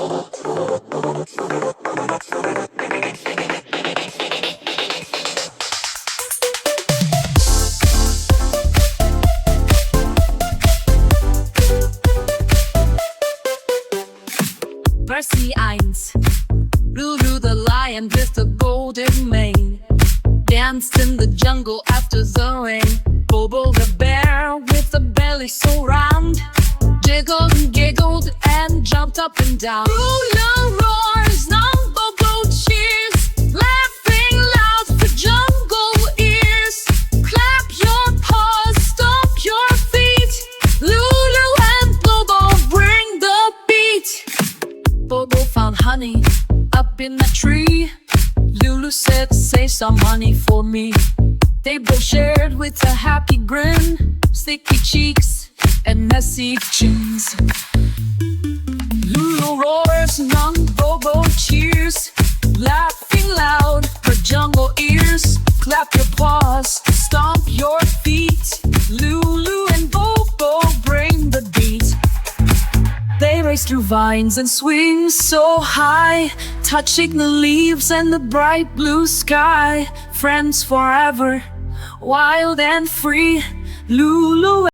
Verse 1. Lulu the lion with the golden mane danced in the jungle after the rain. Bobo the bear with the belly so round jiggled and giggled and jumped up and down. Lulu roars, now Bobo cheers, laughing loud for jungle ears. Clap your paws, stomp your feet, Lulu and Bobo bring the beat. Bobo found honey up in a tree. Lulu said, save some honey for me. They both shared with a happy grin, sticky cheeks and messy chins. Lulu roars, young Bobo cheers, laughing loud for jungle ears. Clap your paws, stomp your feet, Lulu and Bobo bring the beat. They race through vines and swing so high, touching the leaves and the bright blue sky. Friends forever, wild and free, Lulu